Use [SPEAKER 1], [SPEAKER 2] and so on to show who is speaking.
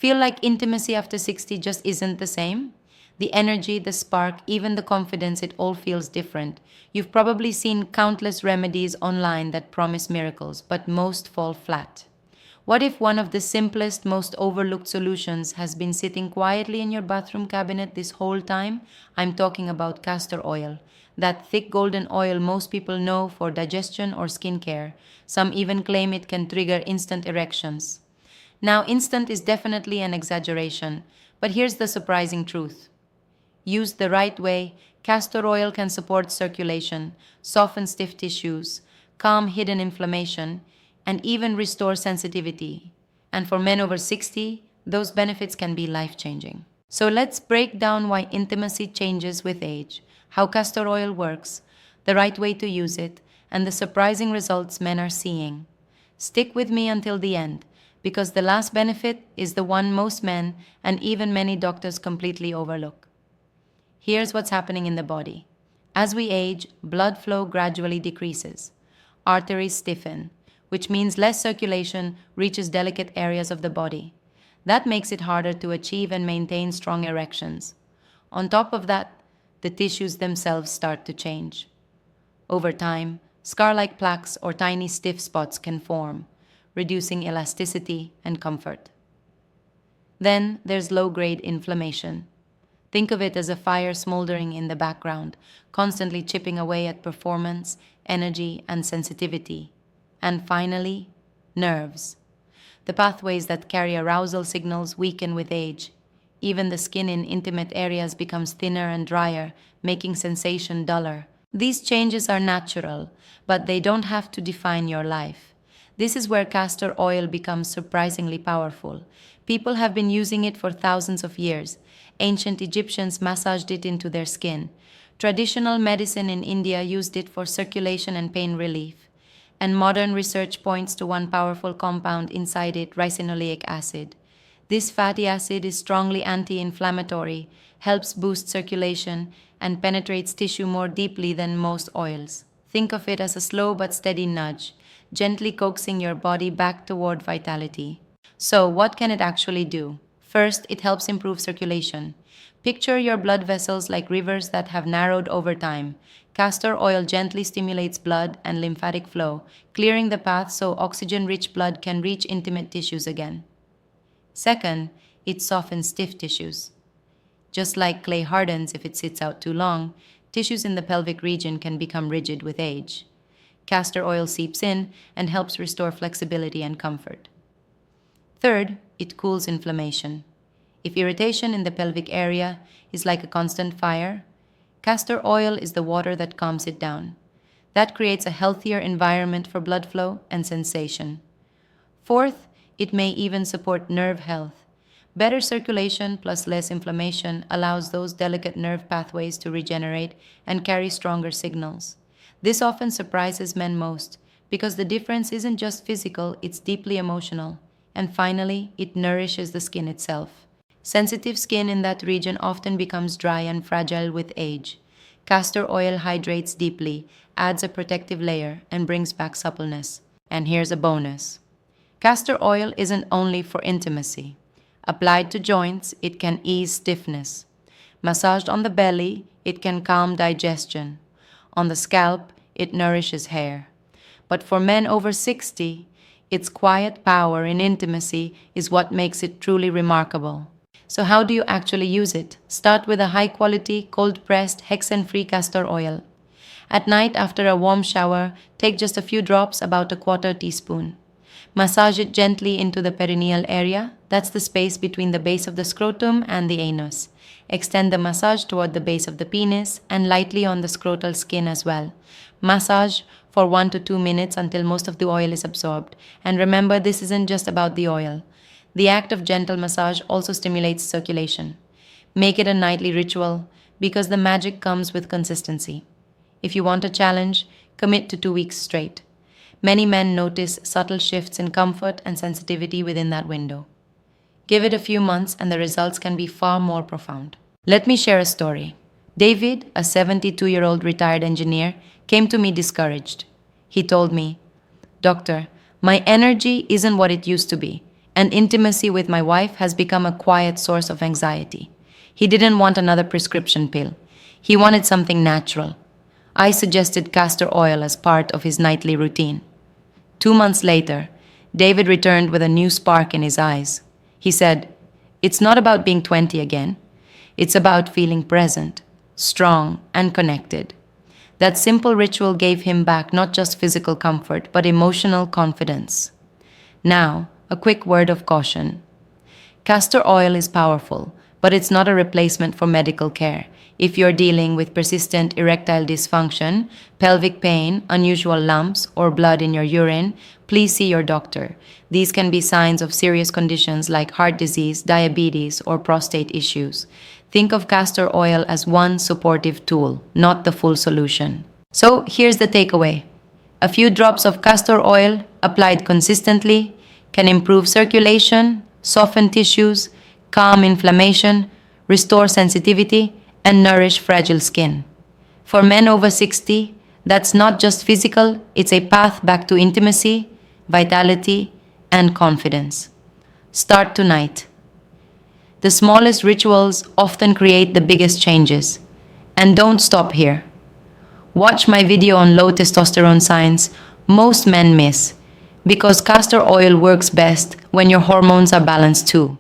[SPEAKER 1] Feel like intimacy after 60 just isn't the same? The energy, the spark, even the confidence, it all feels different. You've probably seen countless remedies online that promise miracles, but most fall flat. What if one of the simplest, most overlooked solutions has been sitting quietly in your bathroom cabinet this whole time? I'm talking about castor oil. That thick golden oil most people know for digestion or skincare. Some even claim it can trigger instant erections. Now, instant is definitely an exaggeration, but here's the surprising truth. Used the right way, castor oil can support circulation, soften stiff tissues, calm hidden inflammation, and even restore sensitivity. And for men over 60, those benefits can be life changing. So let's break down why intimacy changes with age, how castor oil works, the right way to use it, and the surprising results men are seeing. Stick with me until the end, because the last benefit is the one most men and even many doctors completely overlook. Here's what's happening in the body. As we age, blood flow gradually decreases. Arteries stiffen, which means less circulation reaches delicate areas of the body. That makes it harder to achieve and maintain strong erections. On top of that, the tissues themselves start to change. Over time, scar-like plaques or tiny stiff spots can form, reducing elasticity and comfort. Then there's low-grade inflammation. Think of it as a fire smoldering in the background, constantly chipping away at performance, energy, and sensitivity. And finally, nerves. The pathways that carry arousal signals weaken with age. Even the skin in intimate areas becomes thinner and drier, making sensation duller. These changes are natural, but they don't have to define your life. This is where castor oil becomes surprisingly powerful. People have been using it for thousands of years. Ancient Egyptians massaged it into their skin. Traditional medicine in India used it for circulation and pain relief. And modern research points to one powerful compound inside it, ricinoleic acid. This fatty acid is strongly anti-inflammatory, helps boost circulation, and penetrates tissue more deeply than most oils. Think of it as a slow but steady nudge, gently coaxing your body back toward vitality. So, what can it actually do? First, it helps improve circulation. Picture your blood vessels like rivers that have narrowed over time. Castor oil gently stimulates blood and lymphatic flow, clearing the path so oxygen-rich blood can reach intimate tissues again. Second, it softens stiff tissues. Just like clay hardens if it sits out too long, tissues in the pelvic region can become rigid with age. Castor oil seeps in and helps restore flexibility and comfort. Third, it cools inflammation. If irritation in the pelvic area is like a constant fire, castor oil is the water that calms it down. That creates a healthier environment for blood flow and sensation. Fourth, it may even support nerve health. Better circulation plus less inflammation allows those delicate nerve pathways to regenerate and carry stronger signals. This often surprises men most because the difference isn't just physical, it's deeply emotional. And finally, it nourishes the skin itself. Sensitive skin in that region often becomes dry and fragile with age. Castor oil hydrates deeply, adds a protective layer, and brings back suppleness. And here's a bonus. Castor oil isn't only for intimacy. Applied to joints, it can ease stiffness. Massaged on the belly, it can calm digestion. On the scalp, it nourishes hair. But for men over 60, its quiet power in intimacy is what makes it truly remarkable. So how do you actually use it? Start with a high-quality, cold-pressed, hexane-free castor oil. At night, after a warm shower, take just a few drops, about a quarter teaspoon. Massage it gently into the perineal area. That's the space between the base of the scrotum and the anus. Extend the massage toward the base of the penis and lightly on the scrotal skin as well. Massage for 1 to 2 minutes until most of the oil is absorbed. And remember, this isn't just about the oil. The act of gentle massage also stimulates circulation. Make it a nightly ritual because the magic comes with consistency. If you want a challenge, commit to 2 weeks straight. Many men notice subtle shifts in comfort and sensitivity within that window. Give it a few months and the results can be far more profound. Let me share a story. David, a 72-year-old retired engineer, came to me discouraged. He told me, "Doctor, my energy isn't what it used to be. And intimacy with my wife has become a quiet source of anxiety. He didn't want another prescription pill. He wanted something natural. I suggested castor oil as part of his nightly routine. 2 months later, David returned with a new spark in his eyes. He said, "It's not about being 20 again. It's about feeling present, strong, and connected." That simple ritual gave him back not just physical comfort, but emotional confidence. Now, a quick word of caution. Castor oil is powerful, but it's not a replacement for medical care. If you're dealing with persistent erectile dysfunction, pelvic pain, unusual lumps, or blood in your urine, please see your doctor. These can be signs of serious conditions like heart disease, diabetes, or prostate issues. Think of castor oil as one supportive tool, not the full solution. So here's the takeaway. A few drops of castor oil applied consistently can improve circulation, soften tissues, calm inflammation, restore sensitivity, and nourish fragile skin. For men over 60, that's not just physical, it's a path back to intimacy, vitality, and confidence. Start tonight. The smallest rituals often create the biggest changes. And don't stop here. Watch my video on low testosterone signs most men miss, because castor oil works best when your hormones are balanced too.